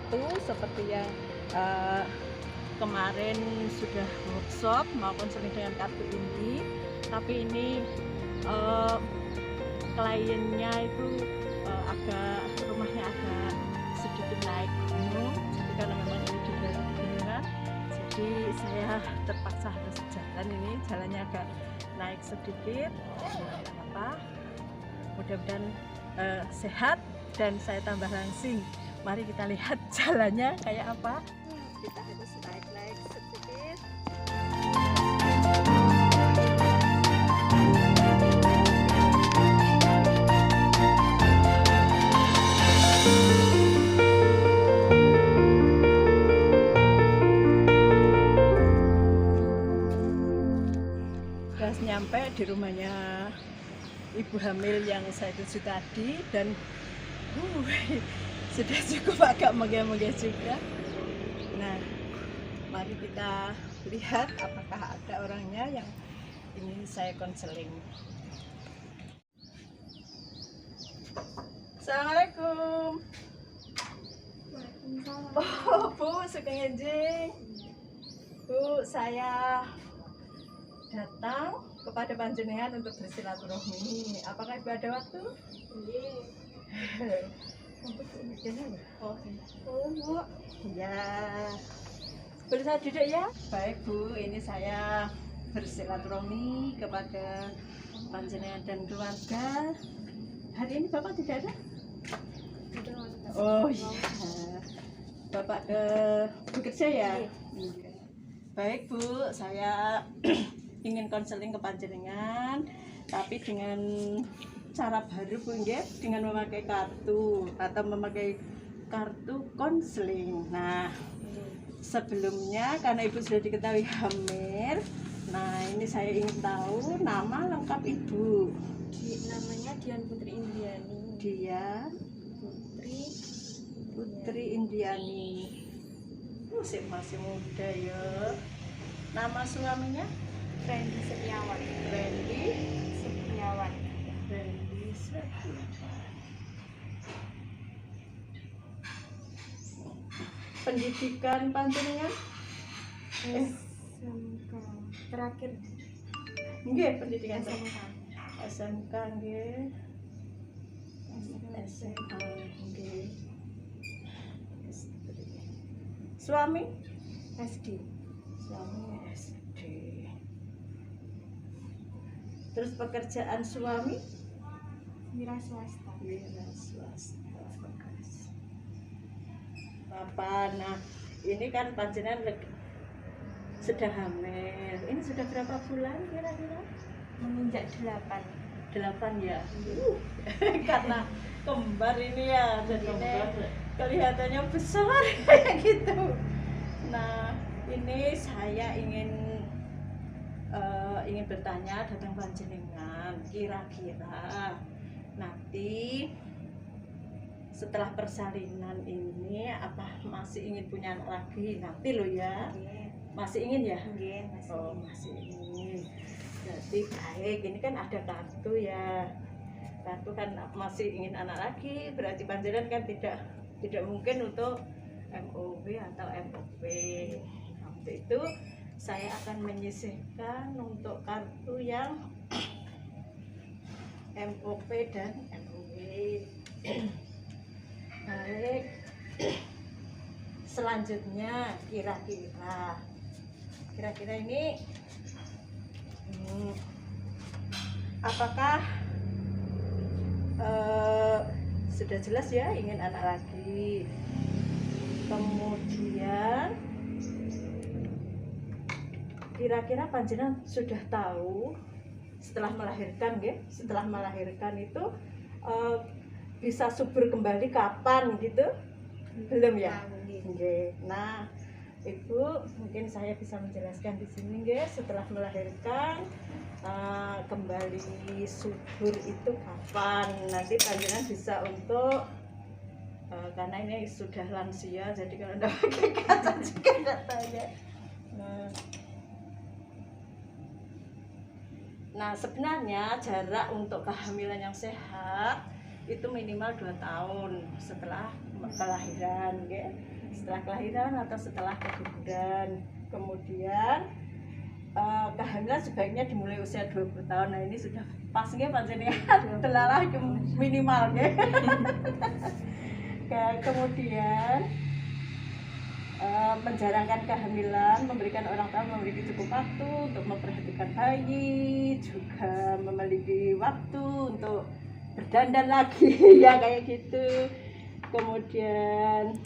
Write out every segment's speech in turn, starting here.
kartu seperti yang uh, kemarin sudah workshop mau konseling dengan kartu ini, tapi ini kliennya itu agak rumahnya agak sedikit naik gunung, jadi karena memang ini di daerah pegunungan, jadi saya terpaksa harus jalan, ini jalannya agak naik sedikit. Tidak apa-apa, mudah-mudahan sehat dan saya tambah langsing. Mari kita lihat jalannya kayak apa. Kita harus naik-naik sedikit. Udah nyampe di rumahnya ibu hamil yang saya tuju tadi, dan sudah cukup agak megah-megah juga. Nah, mari kita lihat apakah ada orangnya yang ingin saya konseling. Assalamualaikum. Oh, Bu, suka ngejeng. Bu, saya datang kepada panjenengan untuk bersilaturahmi. Apakah Ibu ada waktu? Iya. Oh, Bu. Ya. Boleh saya duduk ya? Baik, Bu. Ini saya bersilaturahmi kepada panjenengan dan keluarga. Hari ini Bapak tidak ada? Oh iya. Bapak bekerja ya? Iya. Baik, Bu. Saya ingin konseling ke panjenengan, tapi dengan cara baru, Bu, nggih, dengan memakai kartu atau memakai kartu konseling. Nah, sebelumnya karena Ibu sudah diketahui hamil, nah ini saya ingin tahu nama lengkap Ibu. Namanya Dian Putri Indiani. Dian Putri Indiani. Masih muda ya. Nama suaminya? Randy Setiawan. Randy Setiawan. Pendidikan panjenengan? SMK. Terakhir Nggih, pendidikan SMK. SMK nggih. SMA nggih. Suami? SD. Suami SD. Terus pekerjaan suami? Wira swasta. Wira swasta. Apa? Nah, ini kan panjenengan sudah hamil. Ini sudah berapa bulan kira-kira? Menginjak 8. 8 ya. Karena kembar ini ya, jadi kelihatannya besar kayak gitu. Nah, ini saya ingin bertanya tentang panjenengan, kira-kira nanti setelah persalinan ini apa masih ingin punya anak lagi nanti lo ya? Masih ingin ya? Masih. Oh, masih ingin. Jadi baik, ini kan ada kartu ya. Kartu kan masih ingin anak lagi, berarti panjenengan kan tidak mungkin untuk MOW atau MOP. Waktu itu saya akan menyisihkan untuk kartu yang MOP dan MOW. Baik. Selanjutnya kira-kira ini apakah sudah jelas ya ingin anak lagi. Kemudian kira-kira panjenengan sudah tahu setelah melahirkan ya, setelah melahirkan itu bisa subur kembali kapan gitu? Belum ya? Nggih. Nah, Ibu mungkin saya bisa menjelaskan di sini nggih, setelah melahirkan kembali subur itu kapan? Nanti panjenengan bisa untuk karena ini sudah lansia, jadi kalau tidak pakai kaca juga tidak tanya. Nah, sebenarnya jarak untuk kehamilan yang sehat itu minimal 2 tahun setelah kelahiran, ya. setelah kelahiran atau setelah keguguran. Kemudian kehamilan sebaiknya dimulai usia 20 tahun. Nah ini sudah pas nggih panjenengan telalah minimal nggih. Kemudian menjarangkan kehamilan, memberikan orang tua memiliki cukup waktu untuk memperhatikan bayi, juga memiliki waktu untuk berdandan lagi ya kayak gitu. Kemudian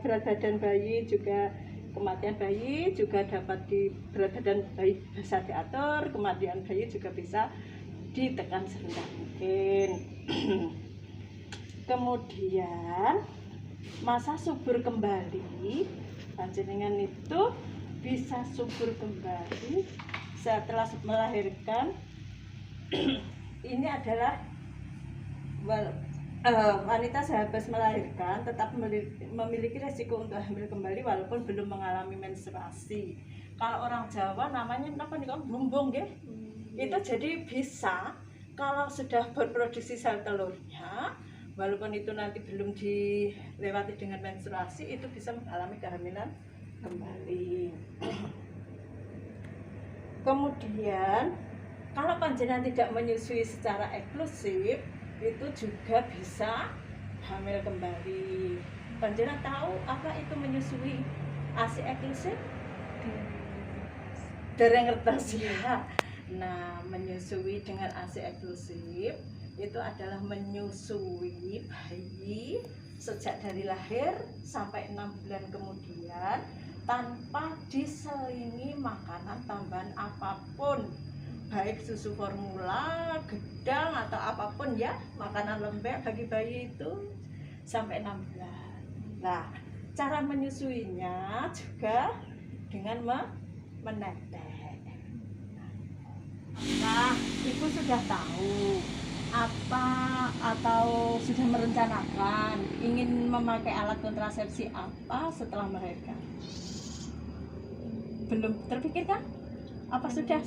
berat badan bayi juga, kematian bayi juga dapat berat badan bayi bisa diatur, kematian bayi juga bisa ditekan serendah mungkin. Kemudian masa subur kembali, panjenengan itu bisa subur kembali setelah melahirkan. Ini adalah wanita sehabis melahirkan tetap memiliki resiko untuk hamil kembali walaupun belum mengalami menstruasi. Kalau orang Jawa namanya apa nih, bumbung nggih? Itu jadi bisa kalau sudah berproduksi sel telurnya, walaupun itu nanti belum dilewati dengan menstruasi, itu bisa mengalami kehamilan kembali. Kemudian kalau panjenengan tidak menyusui secara eksklusif, itu juga bisa hamil kembali. Panjenengan tahu apa itu menyusui ASI eksklusif? Dereng ngertos ya. Nah, menyusui dengan ASI eksklusif itu adalah menyusui bayi sejak dari lahir sampai 6 bulan kemudian tanpa diselingi makanan tambahan apapun, baik susu formula, gedang atau apapun ya, makanan lembek bagi bayi itu sampai 6 bulan. Nah, cara menyusuinya juga dengan menetes. Nah, ibu sudah tahu apa atau sudah merencanakan ingin memakai alat kontrasepsi apa setelah melahirkan? Belum terpikirkan? Apa sudah?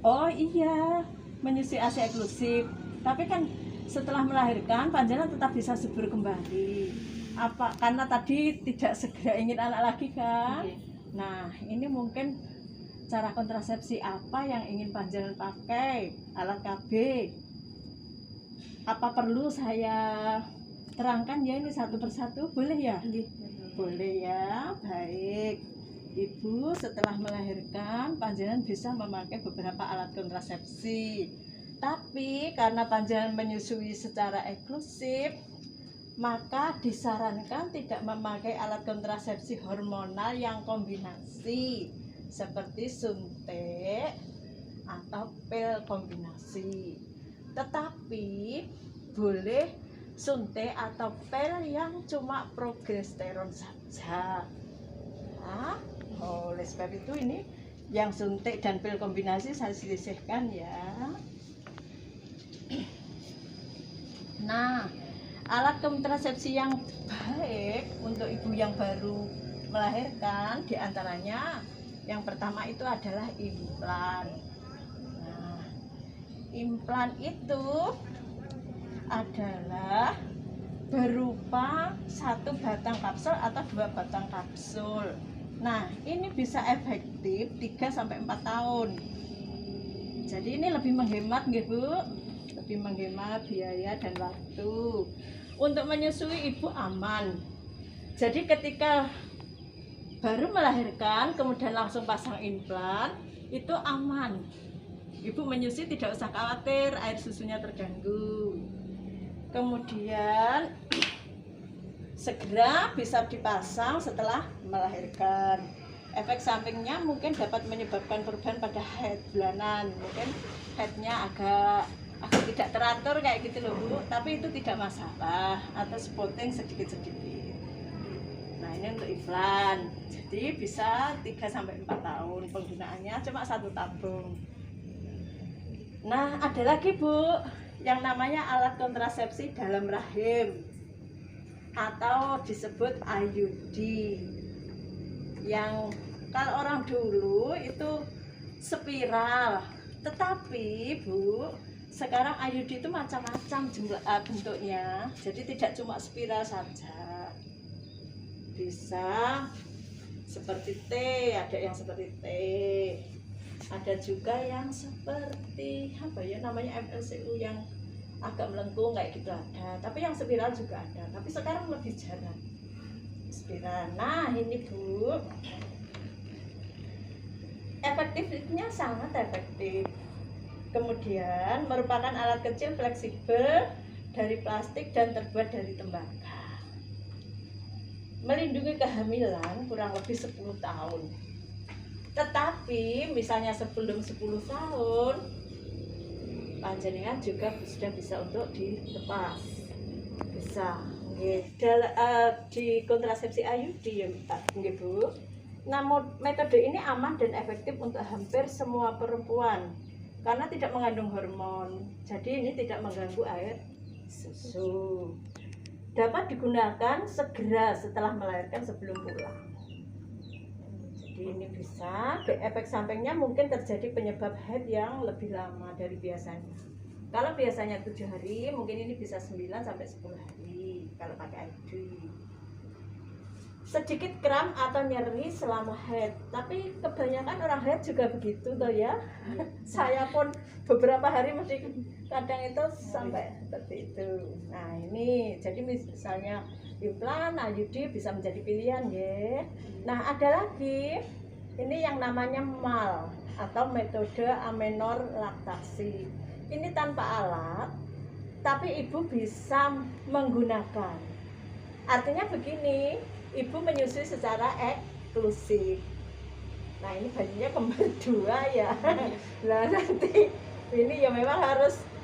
Oh iya, menyusui ASI eksklusif. Tapi kan setelah melahirkan panjenengan tetap bisa subur kembali. Apa karena tadi tidak segera ingin anak lagi kan? Nah, ini mungkin cara kontrasepsi apa yang ingin panjenengan pakai, alat KB. Apa perlu saya terangkan ya ini satu persatu? Boleh ya? Boleh ya, baik. Ibu setelah melahirkan panjenengan bisa memakai beberapa alat kontrasepsi. Tapi karena panjenengan menyusui secara eksklusif, maka disarankan tidak memakai alat kontrasepsi hormonal yang kombinasi seperti suntik atau pil kombinasi. Tetapi boleh suntik atau pil yang cuma progesteron saja. Nah, oleh sebab itu ini yang suntik dan pil kombinasi saya sisihkan ya. Nah, alat kontrasepsi yang baik untuk ibu yang baru melahirkan diantaranya yang pertama itu adalah implan. Nah, implan itu adalah berupa 1 batang kapsul atau 2 batang kapsul. Nah, ini bisa efektif 3-4 tahun. Jadi ini lebih menghemat nggih, Bu? Lebih menghemat biaya dan waktu. Untuk menyusui ibu aman. Jadi ketika baru melahirkan kemudian langsung pasang implan itu aman. Ibu menyusui tidak usah khawatir air susunya terganggu. Kemudian segera bisa dipasang setelah melahirkan. Efek sampingnya mungkin dapat menyebabkan perubahan pada haid bulanan. Mungkin haidnya agak tidak teratur kayak gitu loh, Bu. Tapi itu tidak masalah, atau spotting sedikit-sedikit. Nah, ini untuk implan. Jadi bisa 3-4 tahun penggunaannya, cuma 1 tabung. Nah, ada lagi, Bu, yang namanya alat kontrasepsi dalam rahim atau disebut IUD. Yang kalau orang dulu itu spiral, tetapi Bu, sekarang IUD itu macam-macam bentuknya, jadi tidak cuma spiral saja, bisa seperti T, ada yang seperti T, ada juga yang seperti apa ya namanya MLCU yang agak melengkung kayak gitu ada, tapi yang spiral juga ada, tapi sekarang lebih jarang spiral. Nah ini Bu, efektifnya sangat efektif. Kemudian merupakan alat kecil fleksibel dari plastik dan terbuat dari tembaga. Melindungi kehamilan kurang lebih 10 tahun. Tetapi misalnya sebelum 10 tahun panjenengan juga sudah bisa untuk dilepas. Bisa. Di kontrasepsi IUD ya nggih Bu. Namun metode ini aman dan efektif untuk hampir semua perempuan karena tidak mengandung hormon, jadi ini tidak mengganggu air susu. Dapat digunakan segera setelah melahirkan sebelum pulang. Jadi ini bisa, efek sampingnya mungkin terjadi penyebab head yang lebih lama dari biasanya. Kalau biasanya 7 hari, mungkin ini bisa 9 sampai 10 hari kalau pakai IUD. Sedikit kram atau nyeri selama head, tapi kebanyakan orang head juga begitu toh ya. Saya pun beberapa hari mesti kadang itu sampai seperti itu. Nah ini jadi misalnya implan IUD bisa menjadi pilihan ya. Nah ada lagi ini yang namanya MAL atau metode amenor laktasi. Ini tanpa alat tapi ibu bisa menggunakan. Artinya begini, ibu menyusui secara eksklusif. Nah ini bayinya kembar 2 ya. Nah nanti ini ya memang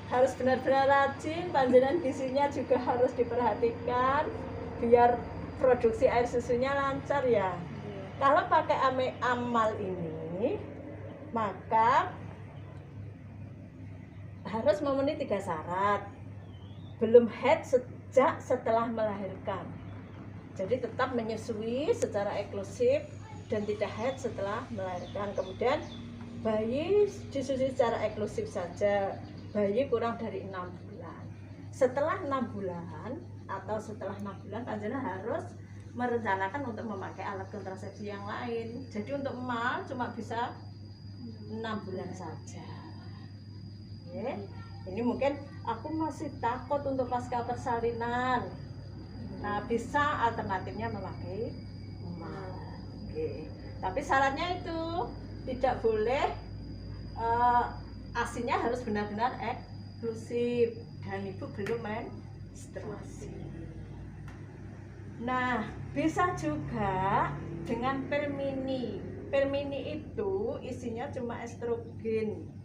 harus benar-benar rajin, panjenengan gizinya juga harus diperhatikan biar produksi air susunya lancar ya. Kalau pakai amal ini maka harus memenuhi 3 syarat. Belum head sejak setelah melahirkan. Jadi tetap menyusui secara eksklusif dan tidak head setelah melahirkan. Kemudian bayi disusui secara eksklusif saja. Bayi kurang dari 6 bulan. Setelah 6 bulan atau setelah 6 bulan panjenengan harus merencanakan untuk memakai alat kontrasepsi yang lain. Jadi untuk MAL cuma bisa 6 bulan saja. Oke. Ini mungkin aku masih takut untuk pasca persalinan. Nah, bisa alternatifnya memakai MAL. Oke. Tapi syaratnya itu tidak boleh ASINya harus benar-benar eksklusif dan ibu belum menstruasi. Nah, bisa juga dengan Permini. Permini itu isinya cuma estrogen.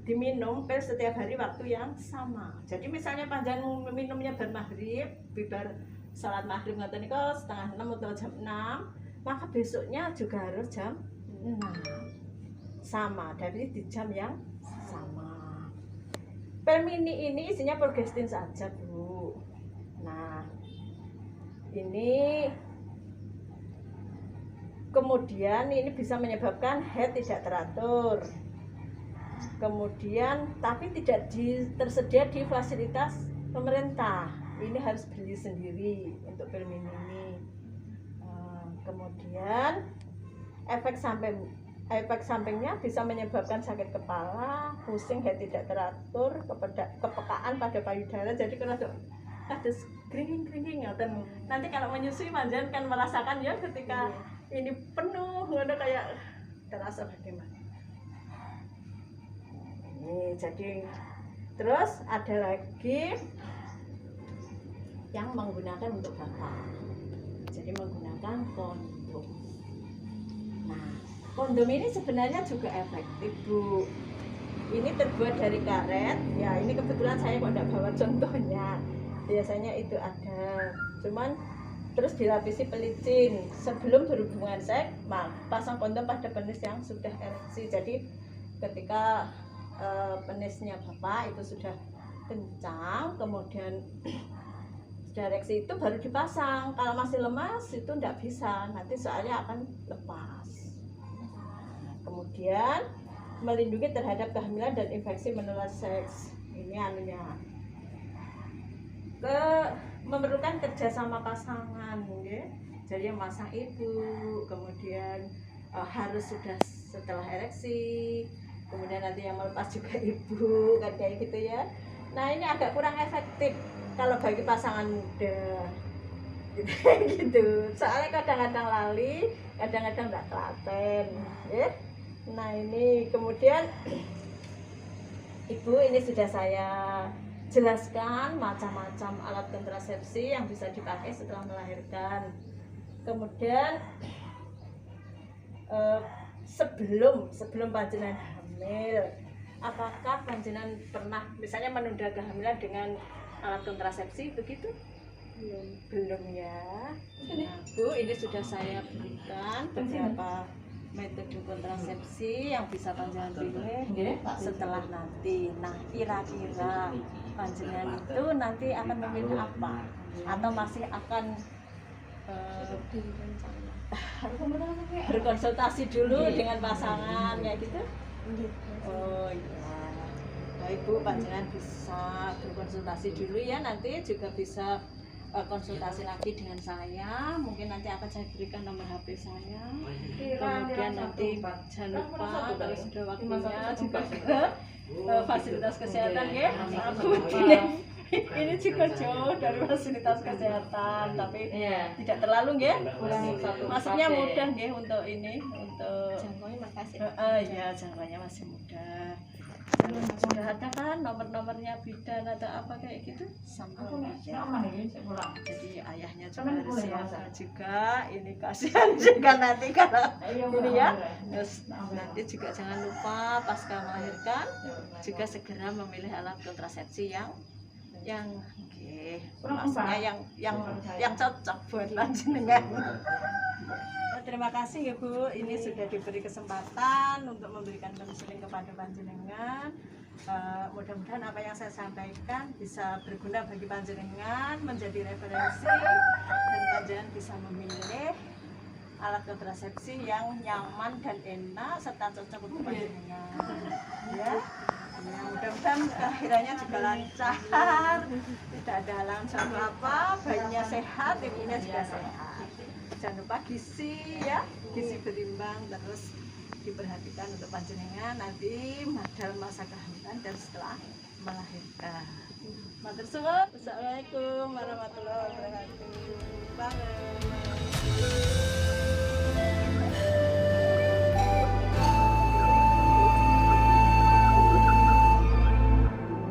Diminum pil setiap hari waktu yang sama. Jadi misalnya panjang minumnya bar maghrib, bibar salat maghrib ngoten niku setengah 6 atau jam 6, maka besoknya juga harus jam 6. Sama, dari di jam yang sama. Permini ini isinya progestin saja, Bu. Nah, ini kemudian ini bisa menyebabkan head tidak teratur. Kemudian tapi tidak tersedia di fasilitas pemerintah. Ini harus beli sendiri untuk Permini ini. Kemudian efek sampingnya bisa menyebabkan sakit kepala, pusing, head tidak teratur, kepekaan pada payudara. Jadi kalau ada kering-kering nanti kalau menyusui panjenengan kan merasakan ya ketika ini penuh ngono kayak terasa bagaimana. Ini jadi terus ada lagi yang menggunakan untuk bapak. Jadi menggunakan kondom. Nah, kondom ini sebenarnya juga efektif, Bu. Ini terbuat dari karet. Ya, ini kebetulan saya kok tidak bawa contohnya. Biasanya itu ada. Cuman terus dilapisi pelicin. Sebelum berhubungan seks, pasang kondom pada penis yang sudah ereksi. Jadi ketika penisnya bapak itu sudah kencang, kemudian sudah ereksi itu baru dipasang. Kalau masih lemas itu tidak bisa, nanti soalnya akan lepas. Kemudian melindungi terhadap kehamilan dan infeksi menular seks. Ini anunya. Memerlukan kerjasama pasangan, ya. Jadi yang masang ibu, kemudian harus sudah setelah ereksi, kemudian nanti yang melepas juga ibu, kan kayak gitu ya. Nah ini agak kurang efektif kalau bagi pasangan muda, gitu. Soalnya kadang-kadang lali, kadang-kadang nggak telaten, ya. Nah ini kemudian ibu, ini sudah saya jelaskan macam-macam alat kontrasepsi yang bisa dipakai setelah melahirkan. Kemudian sebelum panjenengan hamil, apakah panjenengan pernah misalnya menunda kehamilan dengan alat kontrasepsi begitu? Belum ya. Nah, Bu, ini sudah saya berikan beberapa metode kontrasepsi yang bisa panjenengan pilih setelah nanti. Nah, kira-kira panjenengan itu nanti akan memilih apa? Atau masih akan berkonsultasi dulu dengan pasangan kayak gitu? Oh iya. Baik Bu, panjenengan bisa berkonsultasi dulu ya, nanti juga bisa konsultasi lagi dengan saya. Mungkin nanti akan saya berikan nomor HP saya. Kemudian nanti jangan lupa kalau sudah waktunya juga ke fasilitas kesehatan ya. Ini juga jauh dari fasilitas kesehatan, tapi tidak terlalu ya. Maksudnya mudah ya untuk ini, untuk Jangkauannya makasih. ya jangkauannya masih mudah. Sudah ada kan nomor-nomornya bidan atau apa kayak gitu? Jadi ayahnya juga harus siaga juga. Ini kasihan juga nanti kalau ini ya. Terus nanti juga jangan lupa pasca melahirkan juga segera memilih alat kontrasepsi yang maksudnya yang cocok buat panjenengan. Terima kasih ya Bu, ini sudah diberi kesempatan untuk memberikan konseling kepada panjenengan. Mudah-mudahan apa yang saya sampaikan bisa berguna bagi panjenengan, menjadi referensi, dan panjenengan bisa memilih alat kontrasepsi yang nyaman dan enak serta cocok untuk panjenengan. Ya, mudah-mudahan kelahirannya juga lancar, tidak ada halangan suatu apa, bayinya sehat, ibunya juga sehat. Jangan lupa gizi ya, gizi berimbang terus diperhatikan untuk panjenengan nanti dalam masa kehamilan dan setelah melahirkan. Matur suwun. Assalamualaikum warahmatullahi wabarakatuh. Bye.